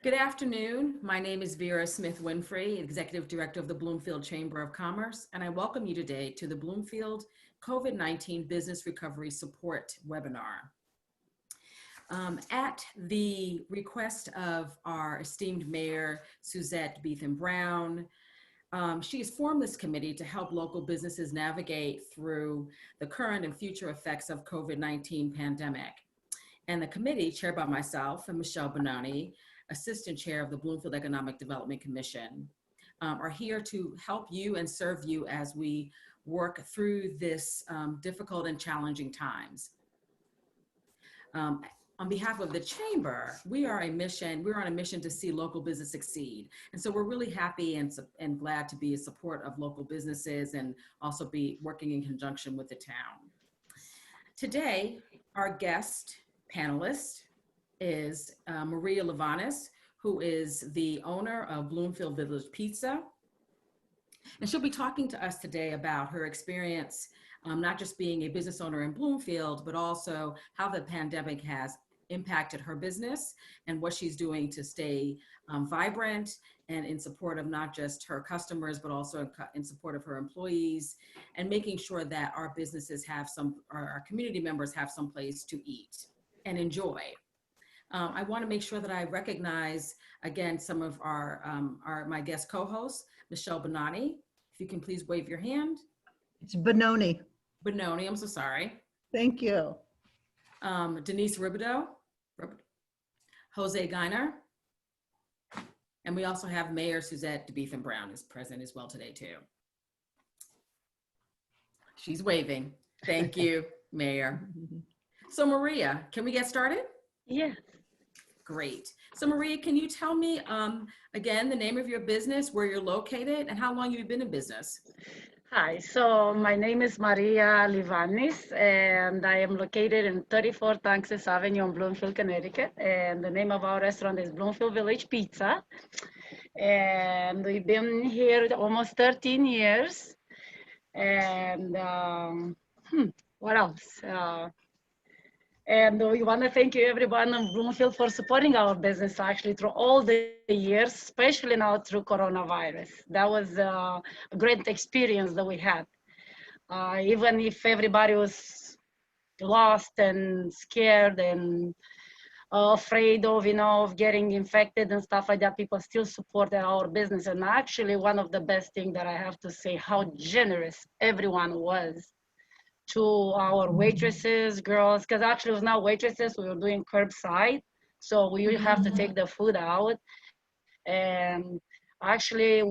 Good afternoon. My name is Vera Smith-Winfrey, Executive Director of the Bloomfield Chamber of Commerce, and I welcome you today to the Bloomfield COVID-19 Business Recovery Support webinar. At the request of our esteemed Mayor, Suzette Beetham-Brown, she has formed this committee to help local businesses navigate through the current and future effects of COVID-19 pandemic. And the committee, chaired by myself and Michelle Bonani, Assistant Chair of the Bloomfield Economic Development Commission, are here to help you and serve you as we work through this difficult and challenging times. On behalf of the Chamber, we're on a mission to see local business succeed. And so we're really happy and glad to be in support of local businesses and also be working in conjunction with the town. Today, our guest panelist is Maria Livanis, who is the owner of Bloomfield Village Pizza. And she'll be talking to us today about her experience, not just being a business owner in Bloomfield, but also how the pandemic has impacted her business and what she's doing to stay vibrant and in support of not just her customers, but also in support of her employees, and making sure that our businesses have our community members have some place to eat and enjoy. I want to make sure that I recognize again some of my guest co-hosts, Michelle Bonani. If you can please wave your hand. It's Benoni. Benoni, I'm so sorry. Thank you. Denise Ribideau, Jose Geiner, and we also have Mayor Suzette Beetham-Brown is present as well today too. She's waving. Thank you, Mayor. So Maria, can we get started? Yes. Great. So Maria, can you tell me again the name of your business, where you're located, and how long you've been in business? Hi, so my name is Maria Livanis, and I am located in 34 Texas Avenue in Bloomfield, Connecticut. And the name of our restaurant is Bloomfield Village Pizza. And we've been here almost 13 years. And what else? And we want to thank you everyone in Bloomfield for supporting our business actually through all the years, especially now through coronavirus. That was a great experience that we had. Even if everybody was lost and scared and afraid of, of getting infected and stuff like that, people still supported our business. And actually one of the best things that I have to say, how generous everyone was to our waitresses, girls, because actually it was not waitresses, we were doing curbside. So we have to take the food out. And actually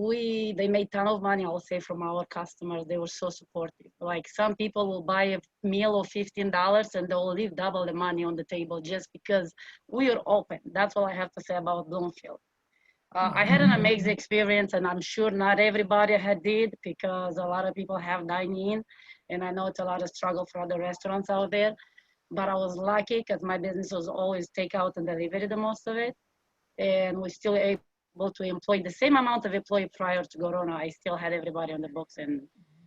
they made a ton of money, I'll say, from our customers. They were so supportive. Like some people will buy a meal of $15 and they'll leave double the money on the table just because we are open. That's all I have to say about Bloomfield. I had an amazing experience, and I'm sure not everybody did, because a lot of people have dine-in, and I know it's a lot of struggle for other restaurants out there. But I was lucky because my business was always takeout and delivery, the most of it, and we're still able to employ the same amount of employee prior to Corona. I still had everybody on the books, and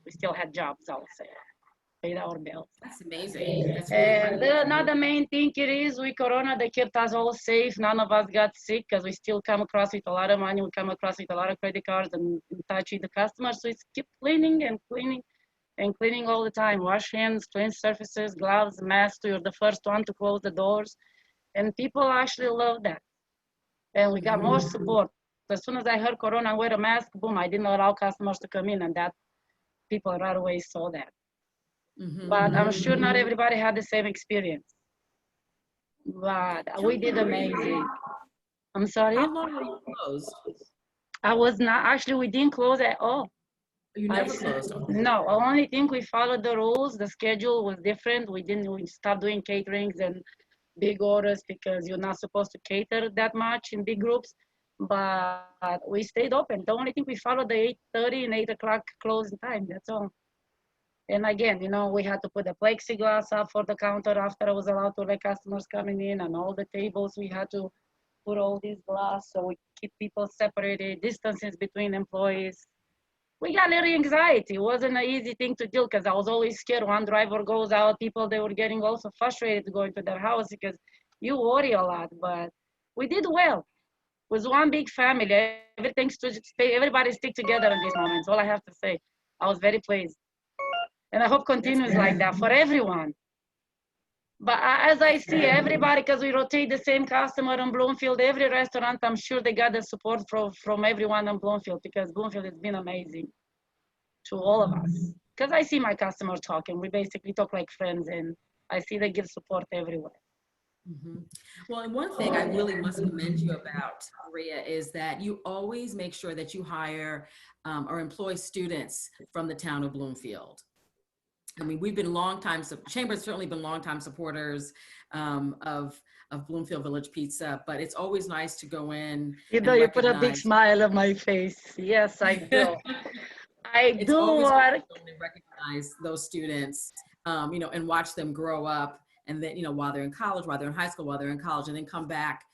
we still had jobs, I'll say. Paid our bills. That's amazing. That's and another main thing it is with Corona, they kept us all safe. None of us got sick because we still come across with a lot of money. We come across with a lot of credit cards and in touch with the customers. So it's keep cleaning and cleaning and cleaning all the time. Wash hands, clean surfaces, gloves, masks. You're the first one to close the doors. And people actually love that. And we got more support. As soon as I heard Corona, wear a mask, boom, I didn't allow customers to come in, and that people right away saw that. But I'm sure not everybody had the same experience. But we did amazing. I'm sorry? How long were you closed? I was not, actually, we didn't close at all. You never closed? No, I only think we followed the rules. The schedule was different. We stopped doing caterings and big orders because you're not supposed to cater that much in big groups. But we stayed open. The only thing we followed the 8:30 and 8 o'clock closing time, that's all. And again, we had to put the plexiglass up for the counter after I was allowed to let customers coming in, and all the tables, we had to put all these glass so we keep people separated, distances between employees. We got a little anxiety. It wasn't an easy thing to deal because I was always scared. One driver goes out, people, they were getting also frustrated to go into their house because you worry a lot, but we did well. was one big family. Everybody stick together in these moments. All I have to say. I was very pleased. And I hope continues like that for everyone. But as I see everybody, because we rotate the same customer in Bloomfield, every restaurant, I'm sure they got the support from everyone in Bloomfield, because Bloomfield has been amazing to all of us. Because I see my customer talking. We basically talk like friends, and I see they give support everywhere. Well, and one thing I really must commend you about, Maria, is that you always make sure that you hire or employ students from the town of Bloomfield. I mean, we've been Chamber's certainly been longtime supporters of Bloomfield Village Pizza, but it's always nice to go in. You know, you put a big smile on my face. Yes, I do. It's always good to recognize those students, and watch them grow up. And then, while they're in college, while they're in high school, while they're in college, and then come back,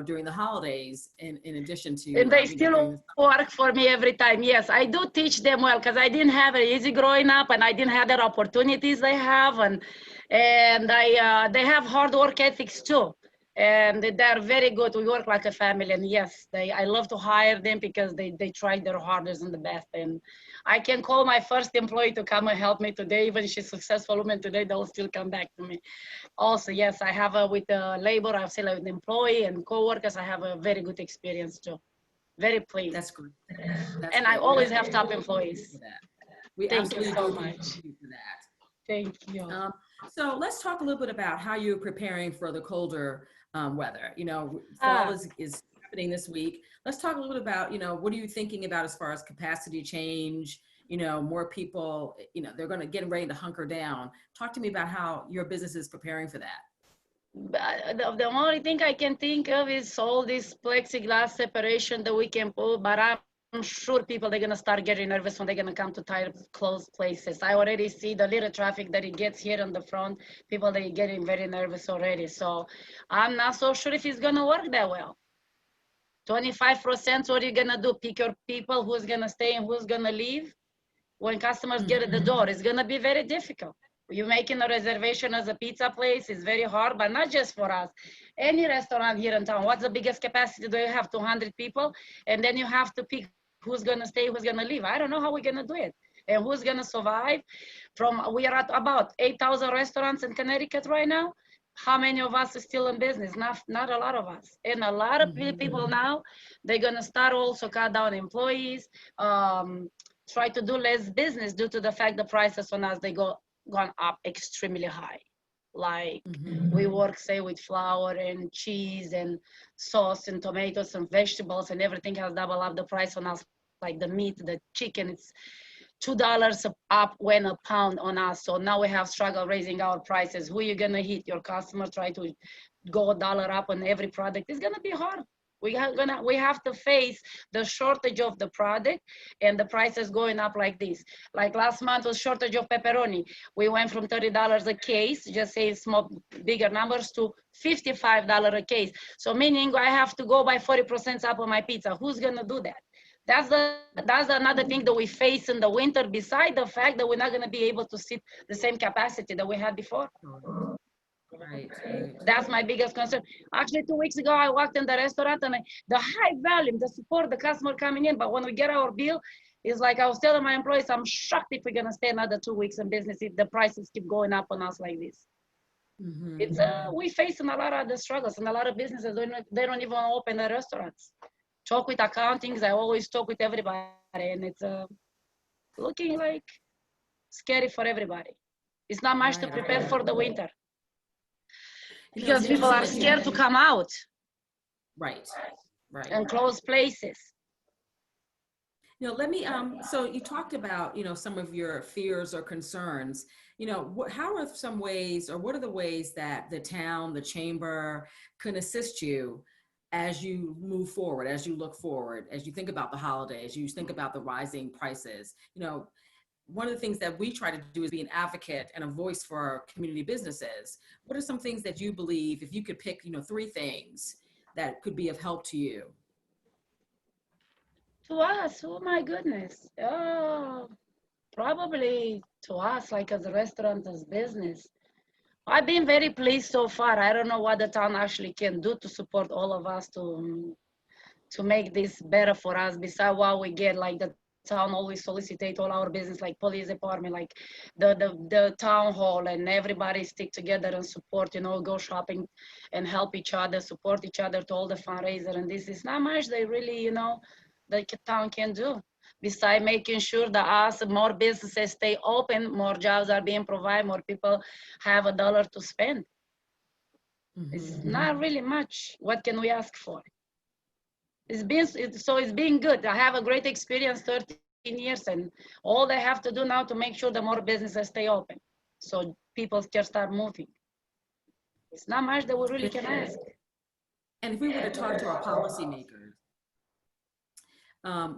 during the holidays, in addition to. And they still work for me every time. Yes, I do teach them well, because I didn't have it easy growing up, and I didn't have the opportunities they have, and they have hard work ethics too. And they're very good. We work like a family, and yes, I love to hire them because they try their hardest and the best. And I can call my first employee to come and help me today. Even if she's a successful woman today, they'll still come back to me. Also, yes, I have with labor, I've seen with the employee and coworkers, I have a very good experience too. Very pleased. That's great. And I always have top employees. We Thank you so absolutely much. thank you for that. Thank you. So let's talk a little bit about how you're preparing for the colder weather. Fall is happening this week. Let's talk a little bit about, what are you thinking about as far as capacity change? More people, they're going to get ready to hunker down. Talk to me about how your business is preparing for that. The only thing I can think of is all this plexiglass separation that we can put, but I'm sure people, they're going to start getting nervous when they're going to come to tight, closed places. I already see the little traffic that it gets here on the front. People, they're getting very nervous already. So I'm not so sure if it's going to work that well. 25%, what are you going to do? Pick your people, who's going to stay and who's going to leave? When customers get at the door, it's going to be very difficult. You're making a reservation as a pizza place, it's very hard, but not just for us. Any restaurant here in town, what's the biggest capacity? Do you have 200 people? And then you have to pick who's going to stay, who's going to leave. I don't know how we're going to do it. And who's going to survive? We are at about 8,000 restaurants in Connecticut right now. How many of us are still in business? Not a lot of us. And a lot of people now, they're going to start also cut down employees, try to do less business due to the fact the prices on us, gone up extremely high. Like we work, say, with flour and cheese and sauce and tomatoes and vegetables, and everything has doubled up the price on us. Like the meat, the chicken, it's $2 up when a pound on us. So now we have struggle raising our prices. Who you gonna hit? Your customer try to go $1 up on every product. It's gonna be hard. We have to face the shortage of the product and the prices going up like this. Like last month was shortage of pepperoni. We went from $30 a case, just say small, bigger numbers, to $55 a case. So meaning I have to go by 40% up on my pizza. Who's gonna do that? That's another thing that we face in the winter, beside the fact that we're not gonna be able to sit the same capacity that we had before. Right. That's my biggest concern. Actually, 2 weeks ago, I walked in the restaurant and the high volume, the support, the customer coming in. But when we get our bill, it's like I was telling my employees, I'm shocked if we're going to stay another 2 weeks in business if the prices keep going up on us like this. It's we facing a lot of the struggles, and a lot of businesses, they don't even open their restaurants. Talk with accountings. I always talk with everybody, and it's looking like scary for everybody. It's not much to prepare for the winter. Because people are scared to come out. Right. And close places. Let me, so you talked about, some of your fears or concerns. How are some ways, or what are the ways that the town, the chamber can assist you as you move forward, as you look forward, as you think about the holidays, you think about the rising prices? One of the things that we try to do is be an advocate and a voice for our community businesses. What are some things that you believe, if you could pick, 3 things that could be of help to you? To us, oh my goodness. Probably to us, like as a restaurant, as business. I've been very pleased so far. I don't know what the town actually can do to support all of us to to make this better for us. Besides what we get, like the town always solicitate all our business, like police department, like the town hall, and everybody stick together and support, you know, go shopping and help each other, support each other to all the fundraiser. And this is not much they really, you know, the town can do. Besides making sure that us, more businesses stay open, more jobs are being provided, more people have $1 to spend. It's not really much. What can we ask for? It's been good. I have a great experience, 13 years, and all they have to do now to make sure the more businesses stay open, so people can start moving. It's not much that we really can ask. And if we were to talk to our policymakers,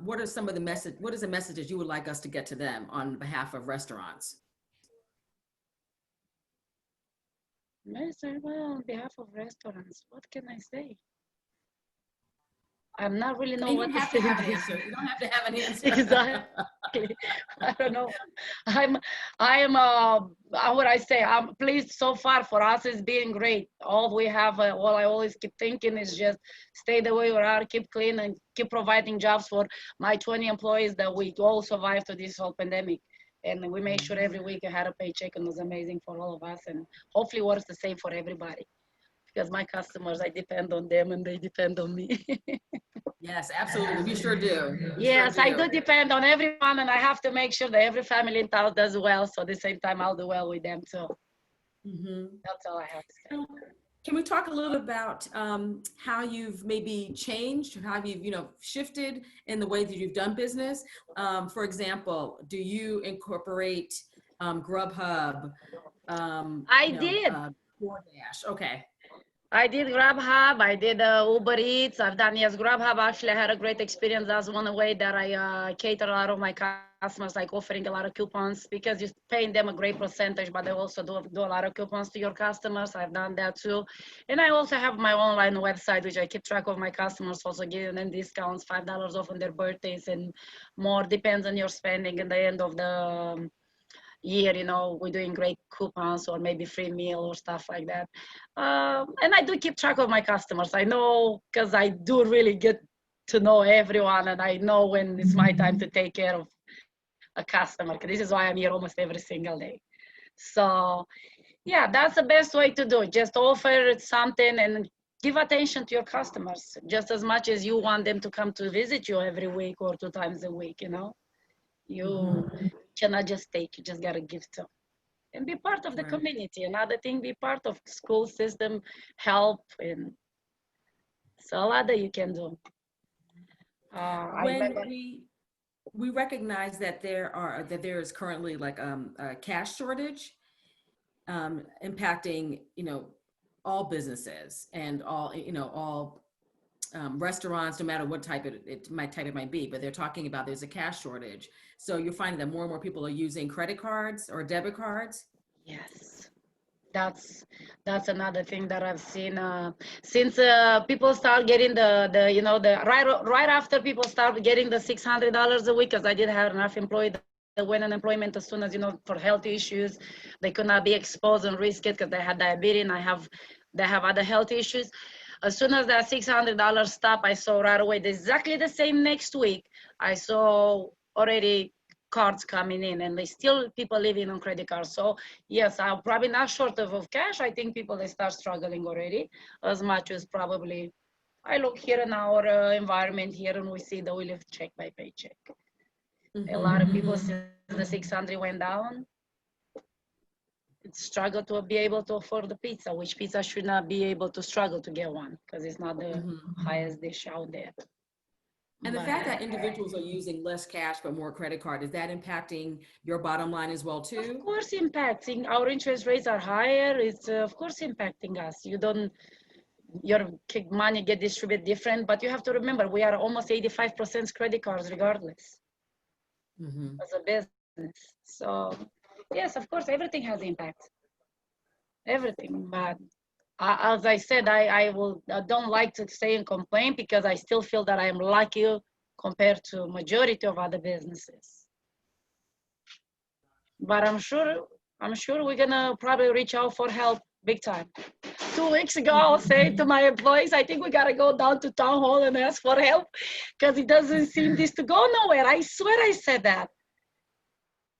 what are some of the what is the messages you would like us to get to them on behalf of restaurants? Well, on behalf of restaurants, what can I say? I'm not really know You what don't to have to say. have an answer. You don't have to have an answer. Exactly. I don't know. I am how would I say, I'm pleased so far. For us it's been great. All we have, all I always keep thinking is just stay the way we are, keep clean, and keep providing jobs for my 20 employees that we all survived through this whole pandemic. And we make sure every week I had a paycheck, and it was amazing for all of us, and hopefully works the same for everybody, because my customers, I depend on them and they depend on me. Yes, absolutely. We sure do. Yes, sure I do depend on everyone, and I have to make sure that every family in town does well. So at the same time, I'll do well with them too. That's all I have to say. Can we talk a little about how you've maybe changed, how you've shifted in the way that you've done business? For example, do you incorporate GrubHub? I did. DoorDash. Okay. I did GrubHub, I did Uber Eats, I've done, yes, GrubHub. Actually, I had a great experience. That's one way that I cater a lot of my customers, like offering a lot of coupons, because you're paying them a great percentage, but they also do a lot of coupons to your customers. I've done that too. And I also have my online website, which I keep track of my customers, also giving them discounts, $5 off on their birthdays and more, depends on your spending at the end of the year. We're doing great coupons or maybe free meal or stuff like that. And I do keep track of my customers. I know, because I do really get to know everyone, and I know when it's my time to take care of a customer. This is why I'm here almost every single day. So yeah, that's the best way to do it. Just offer something and give attention to your customers just as much as you want them to come to visit you every week or 2 times a week. You cannot just take, you just gotta give to and be part of the community. Another thing, be part of school system, help, and it's a lot that you can do. We recognize that there is currently like a cash shortage impacting all businesses and all restaurants, no matter what type it might be, but they're talking about there's a cash shortage. So you're finding that more and more people are using credit cards or debit cards? Yes, that's another thing that I've seen since people start getting the right after people start getting the $600 a week, because I did have enough employees that went on unemployment as soon as for health issues. They could not be exposed and risk it because they had diabetes, and they have other health issues. As soon as that $600 stopped, I saw right away exactly the same next week. I saw already cards coming in, and they still people living on credit cards. So yes, I'm probably not short of cash. I think people, they start struggling already, as much as probably I look here in our environment here, and we see that we live check by paycheck. A lot of people, since the 600 went down, struggle to be able to afford the pizza, which pizza should not be able to struggle to get one, because it's not the highest dish out there. And the fact that individuals are using less cash but more credit card, is that impacting your bottom line as well too? Of course impacting. Our interest rates are higher. It's of course impacting us. Your money get distributed different, but you have to remember, we are almost 85% credit cards regardless as a business. So yes, of course, everything has impact. Everything, but as I said, I don't like to say and complain, because I still feel that I am lucky compared to majority of other businesses. But I'm sure we're gonna probably reach out for help big time. 2 weeks ago, I was saying to my employees, I think we got to go down to town hall and ask for help because it doesn't seem this to go nowhere. I swear I said that.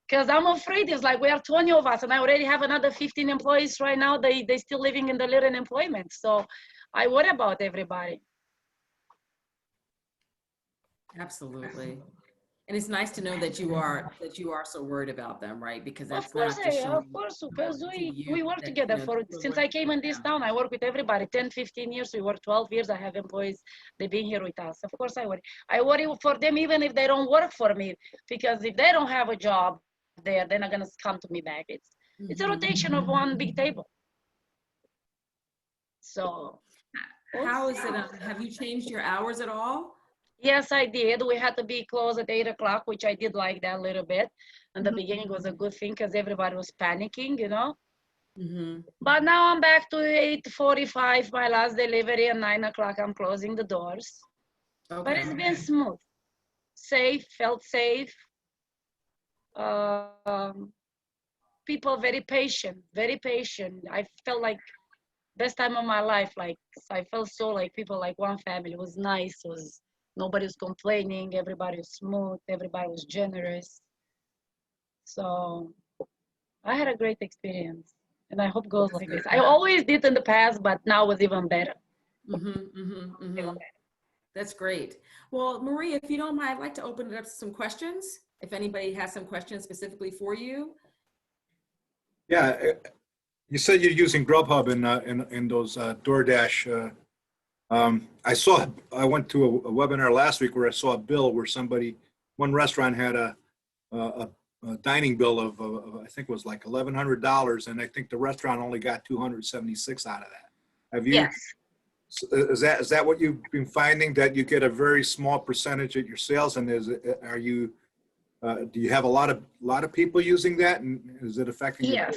Because I'm afraid it's like we are 20 of us and I already have another 15 employees right now. They still living in the little employment. So I worry about everybody. Absolutely. And it's nice to know that you are so worried about them, right? Because Of that's course, not just showing because to you we work that, together you know, for, you're since working I came with in this them. town, I work with everybody, 10, 15 years, we work 12 years, I have employees, they've been here with us. Of course I worry. I worry for them even if they don't work for me, because if they don't have a job there, they're not gonna come to me back. It's a rotation of one big table. So. How is it, have you changed your hours at all? Yes, I did. We had to be closed at 8 o'clock, which I did like that a little bit. In the beginning was a good thing because everybody was panicking, you know. But now I'm back to 8:45, my last delivery, and 9 o'clock I'm closing the doors. Okay. But it's been smooth, safe, felt safe. People very patient, very patient. I felt like best time of my life. Like I felt so like people like one family. It was nice. It was nobody was complaining. Everybody was smooth. Everybody was generous. So I had a great experience, and I hope it goes like this. I always did in the past, but now it was even better. That's great. Well, Maria, if you don't mind, I'd like to open it up to some questions. If anybody has some questions specifically for you. Yeah, you said you're using GrubHub in those DoorDash. I went to a webinar last week where I saw a bill where one restaurant had a dining bill of I think it was like $1,100, and I think the restaurant only got 276 out of that. Have you? Yes. Is that what you've been finding, that you get a very small percentage of your sales, and do you have a lot of people using that, and is it affecting you? Yes.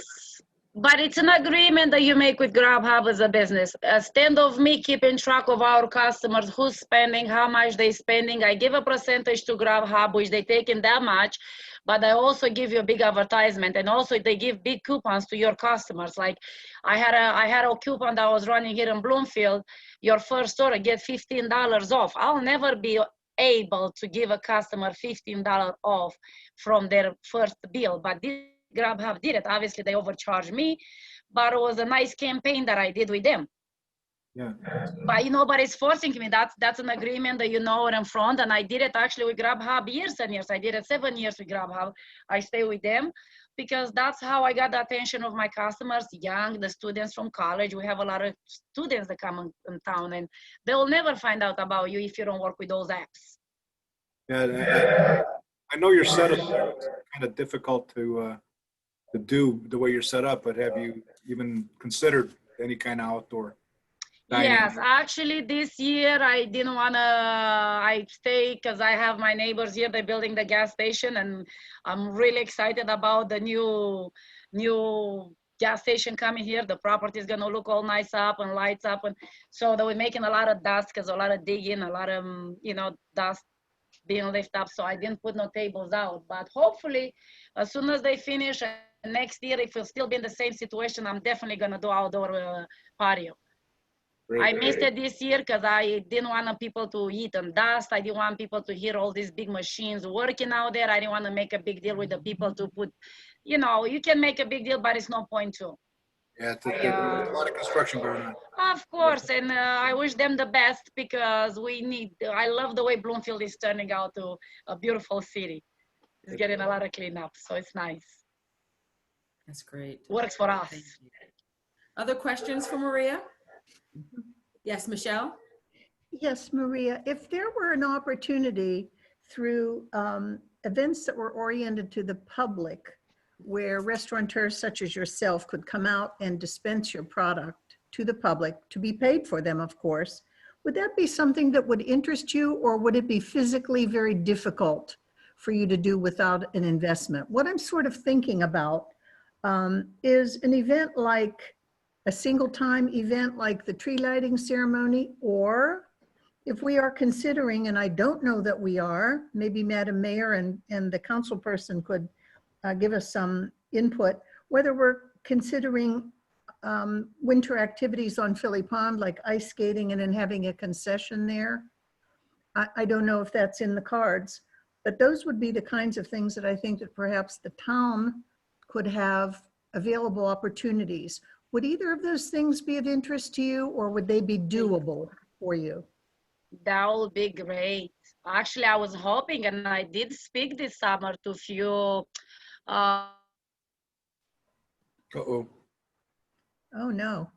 But it's an agreement that you make with GrubHub as a business. Instead of me keeping track of our customers, who's spending, how much they spending, I give a percentage to GrubHub, which they take in that much, but I also give you a big advertisement, and also they give big coupons to your customers. Like I had a coupon that I was running here in Bloomfield. Your first order get $15 off. I'll never be able to give a customer $15 off from their first bill, but this GrubHub did it. Obviously, they overcharged me, but it was a nice campaign that I did with them. Yeah. But nobody's forcing me. That's an agreement that you know it in front. And I did it actually with GrubHub years and years. I did it 7 years with GrubHub. I stay with them because that's how I got the attention of my customers, the students from college. We have a lot of students that come in town, and they will never find out about you if you don't work with those apps. Yeah, I know your setup is kind of difficult to do the way you're set up, but have you even considered any kind of outdoor dining? Yes, actually this year I didn't want to, I stay because I have my neighbors here, they're building the gas station, and I'm really excited about the new gas station coming here. The property is going to look all nice up and lights up. And so they were making a lot of dust because a lot of digging, a lot of, dust being lifted up. So I didn't put no tables out, but hopefully as soon as they finish next year, if we'll still be in the same situation, I'm definitely going to do outdoor patio. Great. I missed it this year because I didn't want people to eat and dust. I didn't want people to hear all these big machines working out there. I didn't want to make a big deal with the people to put, you can make a big deal, but it's no point to. Yeah, there's a lot of construction going on. Of course, and I wish them the best because I love the way Bloomfield is turning out to a beautiful city. It's getting a lot of cleanup, so it's nice. That's great. Works for us. Other questions for Maria? Yes, Michelle? Yes, Maria, if there were an opportunity through events that were oriented to the public, where restaurateurs such as yourself could come out and dispense your product to the public, to be paid for them, of course, would that be something that would interest you, or would it be physically very difficult for you to do without an investment? What I'm sort of thinking about is an event like a single time event like the tree lighting ceremony, or if we are considering, and I don't know that we are, maybe Madam Mayor and the council person could give us some input, whether we're considering winter activities on Philly Pond, like ice skating and then having a concession there. I don't know if that's in the cards, but those would be the kinds of things that I think that perhaps the town could have available opportunities. Would either of those things be of interest to you, or would they be doable for you? That would be great. Actually, I was hoping, and I did speak this summer to few. Uh-oh. Oh, no.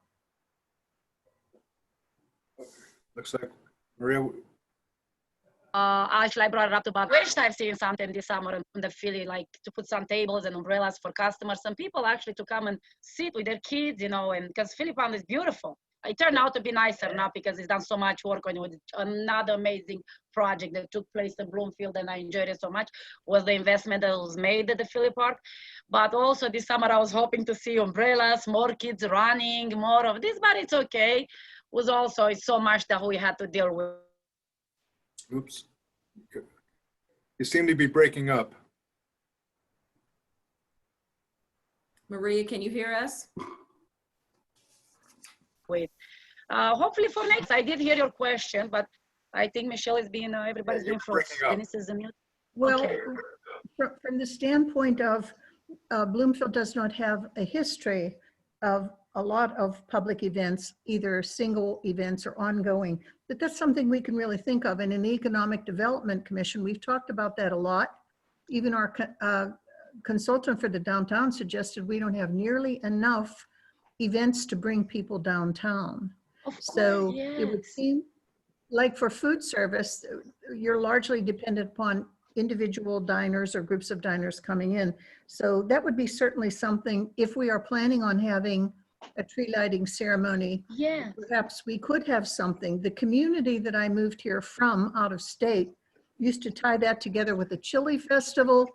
Looks like Maria. Actually, I brought it up about which I've seen something this summer in the Philly, like to put some tables and umbrellas for customers. Some people actually to come and sit with their kids, you know, and because Philly Pond is beautiful. It turned out to be nicer now because it's done so much work on it. With another amazing project that took place in Bloomfield, and I enjoyed it so much, was the investment that was made at the Philly Park. But also this summer, I was hoping to see umbrellas, more kids running, more of this, but it's okay. It was also so much that we had to deal with. Oops. You seem to be breaking up. Maria, can you hear us? Hopefully for next, I did hear your question, but I think Michelle is being, everybody's being frozen. Dennis is a mute. Well, Okay. from the standpoint of Bloomfield does not have a history of a lot of public events, either single events or ongoing, but that's something we can really think of. And in the Economic Development Commission, we've talked about that a lot. Even our consultant for the downtown suggested we don't have nearly enough events to bring people downtown. So yes. It would seem like for food service, you're largely dependent upon individual diners or groups of diners coming in. So that would be certainly something, if we are planning on having a tree lighting ceremony, Yes. perhaps we could have something. The community that I moved here from out of state used to tie that together with a chili festival,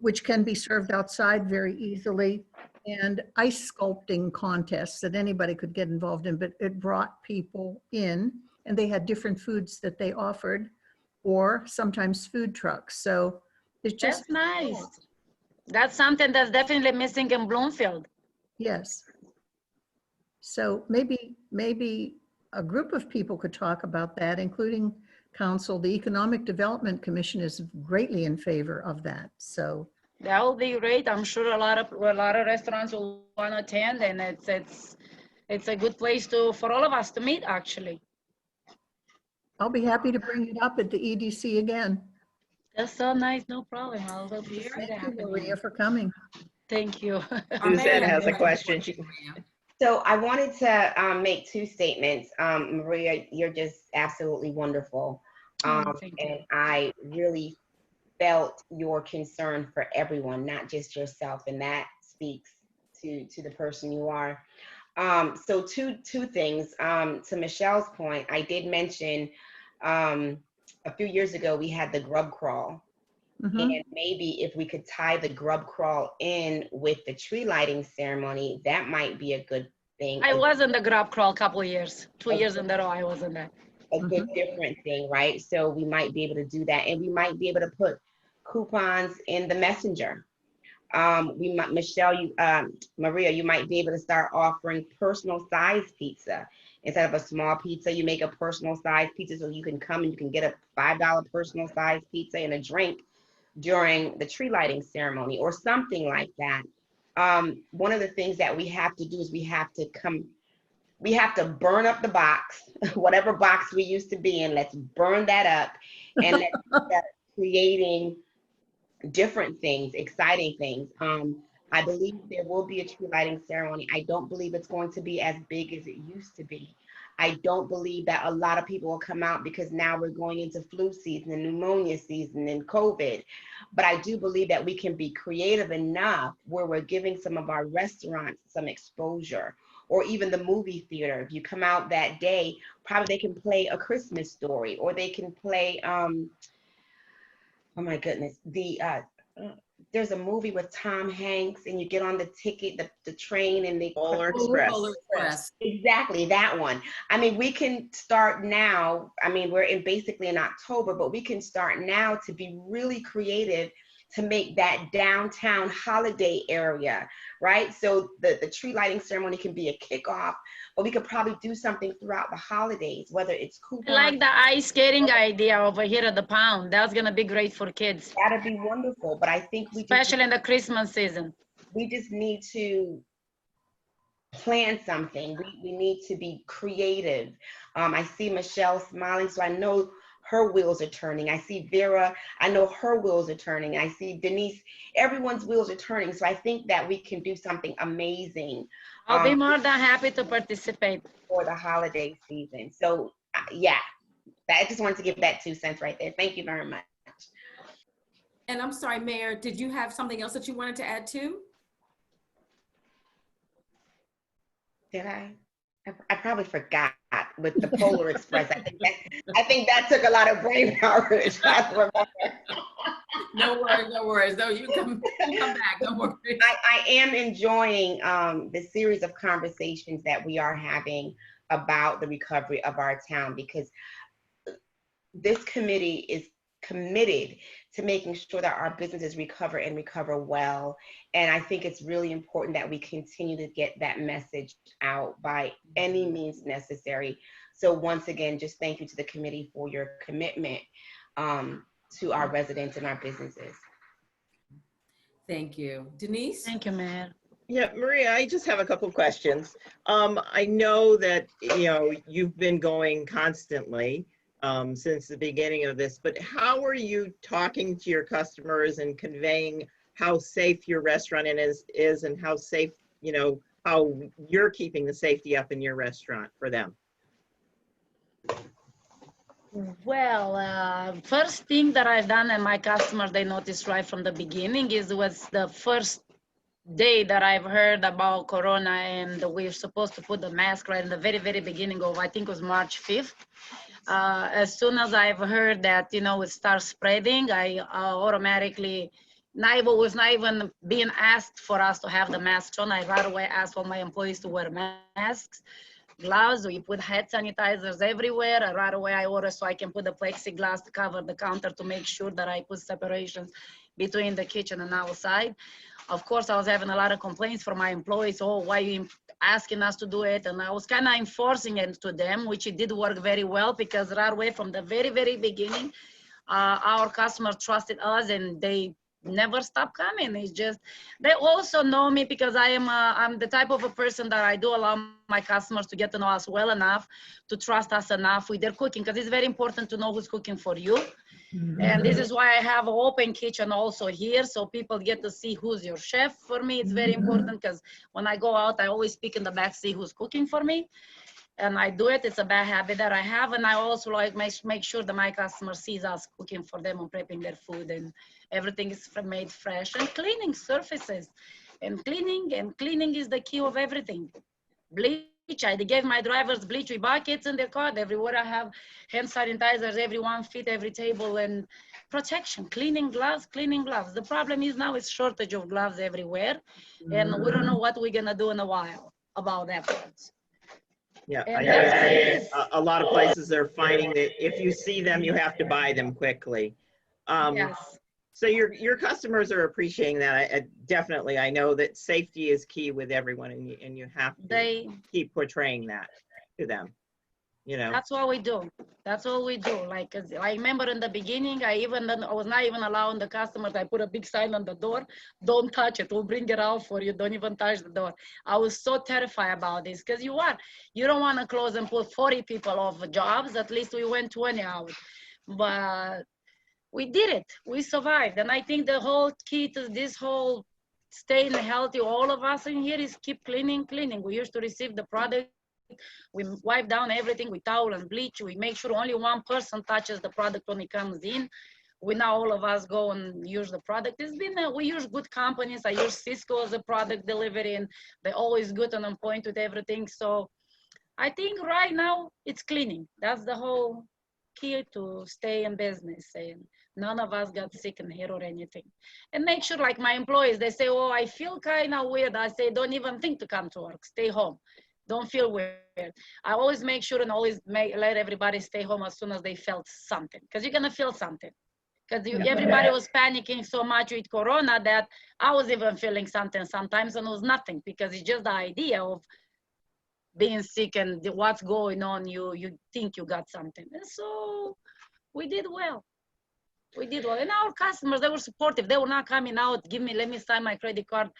which can be served outside very easily, and ice sculpting contests that anybody could get involved in, but it brought people in and they had different foods that they offered, or sometimes food trucks. So it's just— That's nice. That's something that's definitely missing in Bloomfield. Yes. So maybe a group of people could talk about that, including council. The Economic Development Commission is greatly in favor of that. So That will be great. I'm sure a lot of restaurants will want to attend, and it's a good place for all of us to meet, actually. I'll be happy to bring it up at the EDC again. That's so nice. No problem. I'll love to see Thank that you, Maria, happening. for coming. Thank you. Suzette has a question. Maria. So I wanted to make two statements. Maria, you're just absolutely wonderful. Thank you. And I really felt your concern for everyone, not just yourself, and that speaks to the person you are. So two things. To Michelle's point, I did mention a few years ago we had the grub crawl. Mhm. And maybe if we could tie the grub crawl in with the tree lighting ceremony, that might be a good thing. I was in the grub crawl a couple of years, 2 years in a row I was in that. A good different thing, right? So we might be able to do that, and we might be able to put coupons in the messenger. We might, Michelle, Maria, you might be able to start offering personal size pizza. Instead of a small pizza, you make a personal size pizza, so you can come and you can get a $5 personal size pizza and a drink during the tree lighting ceremony or something like that. One of the things that we have to do is we have to burn up the box, whatever box we used to be in, let's burn that up and let's start creating different things, exciting things. I believe there will be a tree lighting ceremony. I don't believe it's going to be as big as it used to be. I don't believe that a lot of people will come out because now we're going into flu season and pneumonia season and COVID. But I do believe that we can be creative enough where we're giving some of our restaurants some exposure, or even the movie theater. If you come out that day, probably they can play A Christmas Story, or they can play, oh my goodness, there's a movie with Tom Hanks and you get on the ticket, the train, and they— Polar Express. Exactly, that one. I mean, we can start now. I mean, we're basically in October, but we can start now to be really creative to make that downtown holiday area, right? So the tree lighting ceremony can be a kickoff, but we could probably do something throughout the holidays, whether it's coupons. I like the ice skating idea over here at the pound. That's gonna be great for kids, That'd be wonderful, but I think especially in the Christmas season. we just need to plan something. We need to be creative. I see Michelle smiling, so I know her wheels are turning. I see Vera, I know her wheels are turning. I see Denise, everyone's wheels are turning. So I think that we can do something amazing. I'll be more than happy to participate. For the holiday season. So yeah, I just wanted to give that 2 cents right there. Thank you very much. And I'm sorry, Mayor, did you have something else that you wanted to add too? Did I? I probably forgot with the Polar Express. I think that took a lot of brain power to try to remember. No worries, no worries. No, you come back, don't worry. I am enjoying the series of conversations that we are having about the recovery of our town, because this committee is committed to making sure that our businesses recover and recover well. And I think it's really important that we continue to get that message out by any means necessary. So once again, just thank you to the committee for your commitment to our residents and our businesses. Thank you. Denise? Thank you, Mayor. Yeah, Maria, I just have a couple of questions. I know that, you've been going constantly since the beginning of this, but how are you talking to your customers and conveying how safe your restaurant is and how safe, how you're keeping the safety up in your restaurant for them? Well, first thing that I've done, and my customers, they noticed right from the beginning, was the first day that I've heard about Corona, and we're supposed to put the mask right in the very, very beginning of, I think it was March 5th. As soon as I've heard that, it starts spreading, I automatically, was not even being asked for us to have the masks on. I right away asked all my employees to wear masks, gloves. We put hand sanitizers everywhere. Right away I order so I can put the plexiglass to cover the counter to make sure that I put separations between the kitchen and outside. Of course, I was having a lot of complaints from my employees. Oh, why are you asking us to do it? And I was kind of enforcing it to them, which it did work very well, because right away from the very, very beginning, our customers trusted us and they never stop coming. It's just, they also know me because I'm the type of a person that I do allow my customers to get to know us well enough, to trust us enough with their cooking, because it's very important to know who's cooking for you. And this is why I have an open kitchen also here, so people get to see who's your chef. For me, it's very important, because when I go out, I always speak in the back, see who's cooking for me. And I do it. It's a bad habit that I have. And I also like make sure that my customer sees us cooking for them and prepping their food, and everything is made fresh, and cleaning surfaces and cleaning is the key of everything. Bleach, I gave my drivers bleach with buckets in their car. Everywhere I have hand sanitizers, every 1 feet, every table, and protection, cleaning gloves. The problem is now it's shortage of gloves everywhere. And we don't know what we're gonna do in a while about that part. Yeah, I know a lot of places are finding that if you see them, you have to buy them quickly. Yes. So your customers are appreciating that. Definitely, I know that safety is key with everyone, and you have to keep portraying that to them. That's what we do. That's all we do. Like, I remember in the beginning, I was not even allowing the customers. I put a big sign on the door: "Don't touch it. We'll bring it out for you. Don't even touch the door." I was so terrified about this, because you don't want to close and put 40 people off jobs. At least we went 20 out, but we did it. We survived. And I think the whole key to this whole staying healthy, all of us in here, is keep cleaning. We used to receive the product. We wipe down everything with towel and bleach. We make sure only one person touches the product when it comes in. We now all of us go and use the product. It's been, we use good companies. I use Cisco as a product delivery, and they're always good and on point with everything. So I think right now it's cleaning. That's the whole key to stay in business. And none of us got sick in here or anything. And make sure, like my employees, they say, "Oh, I feel kind of weird." I say, "Don't even think to come to work. Stay home. Don't feel weird." I always make sure and always let everybody stay home as soon as they felt something, because you're going to feel something. because everybody was panicking so much with Corona that I was even feeling something sometimes, and it was nothing, because it's just the idea of being sick and what's going on, you think you got something. And so we did well. We did well. And our customers, they were supportive. They were not coming out, let me sign my credit card.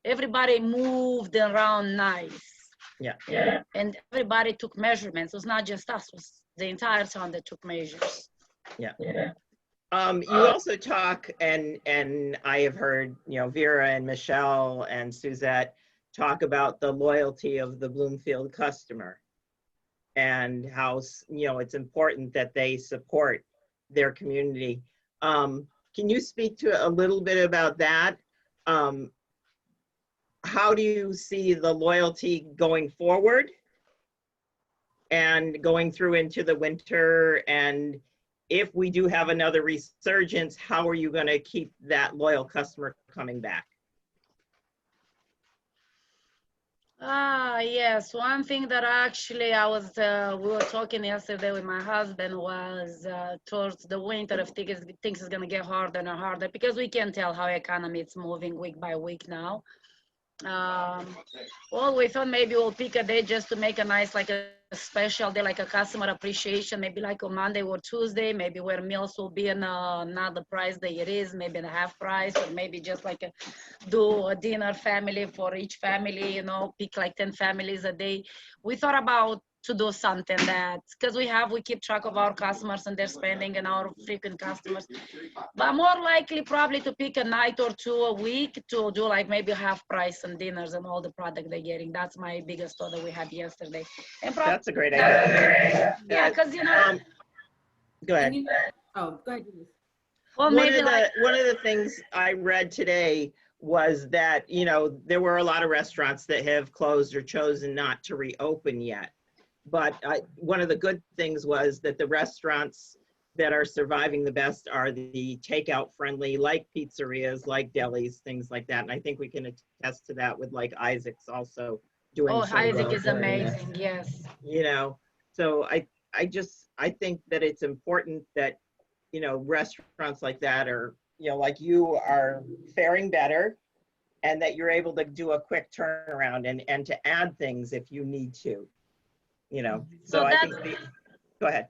Everybody moved around nice. Yeah. And everybody took measurements. It was not just us, it was the entire town that took measures. Yeah. You also talk, and I have heard, Vera and Michelle and Suzette talk about the loyalty of the Bloomfield customer and how, it's important that they support their community. Can you speak to a little bit about that? How do you see the loyalty going forward and going through into the winter? And if we do have another resurgence, how are you going to keep that loyal customer coming back? Yes, one thing that actually we were talking yesterday with my husband was towards the winter, if things is gonna get harder and harder, because we can tell how economy is moving week by week now. Well, we thought maybe we'll pick a day just to make a nice, like a special day, like a customer appreciation, maybe like a Monday or Tuesday, maybe where meals will be in not the price that it is, maybe in a half price, or maybe just like do a dinner family for each family, pick like 10 families a day. We thought about to do something that, because we keep track of our customers and their spending and our frequent customers, but more likely probably to pick a night or two a week to do like maybe half price and dinners and all the product they're getting. That's my biggest thought that we had yesterday. And That's a great idea. yeah, because go ahead. Oh, go ahead. Well, one maybe of the things I read today was that, there were a lot of restaurants that have closed or chosen not to reopen yet. But one of the good things was that the restaurants that are surviving the best are the takeout friendly, like pizzerias, like delis, things like that. And I think we can attest to that with like Isaac's also doing. Isaac is amazing. Yes. So I think that it's important that, restaurants like that are, like you are faring better, and that you're able to do a quick turnaround and to add things if you need to. So I think go ahead.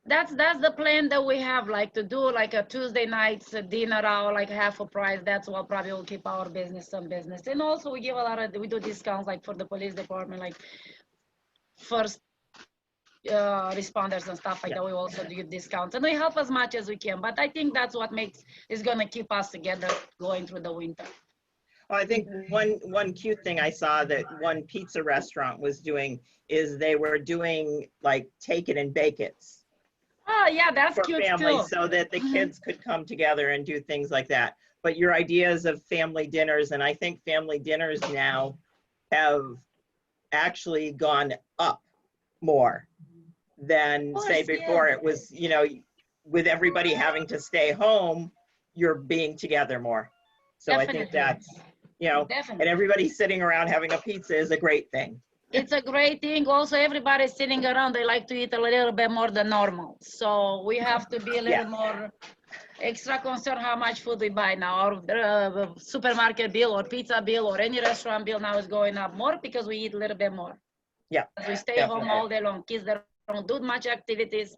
That's the plan that we have, like to do like a Tuesday nights dinner hour, like half a price. That's what probably will keep our business some business. And also we do discounts like for the police department, like first responders and stuff like that. We also do discounts, and we help as much as we can. But I think that's what is gonna keep us together going through the winter. Well, I think one cute thing I saw that one pizza restaurant was doing is they were doing like take it and bake it. Oh yeah, that's for cute families, too. so that the kids could come together and do things like that. But your ideas of family dinners, and I think family dinners now have actually gone up more than say before. It was, with everybody having to stay home, you're being together more. So Definitely. I think that's, Definitely. and everybody sitting around having a pizza is a great thing. It's a great thing. Also, everybody sitting around, they like to eat a little bit more than normal. So we have to be a little more extra concerned how much food we buy now. Our supermarket bill or pizza bill or any restaurant bill now is going up more because we eat a little bit more. Yeah. We stay home all day long. Kids that don't do much activities,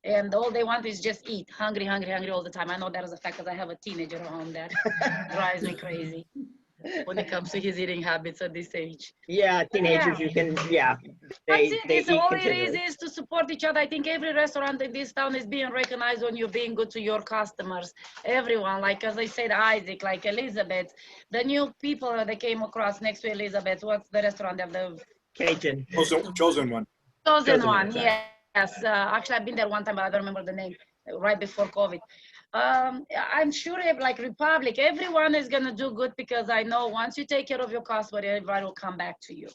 and all they want is just eat. Hungry all the time. I know that is a fact because I have a teenager at home that drives me crazy when it comes to his eating habits at this age. Yeah, teenagers, you can, they eat all continually. it is to support each other. I think every restaurant in this town is being recognized when you're being good to your customers. Everyone, like as I said, Isaac, like Elizabeth, the new people that came across next to Elizabeth. What's the restaurant of the Cajun. Chosen one. Chosen one, yes. Actually, I've been there one time, but I don't remember the name. Right before COVID. I'm sure like Republic, everyone is gonna do good because I know once you take care of your customer, everybody will come back to you.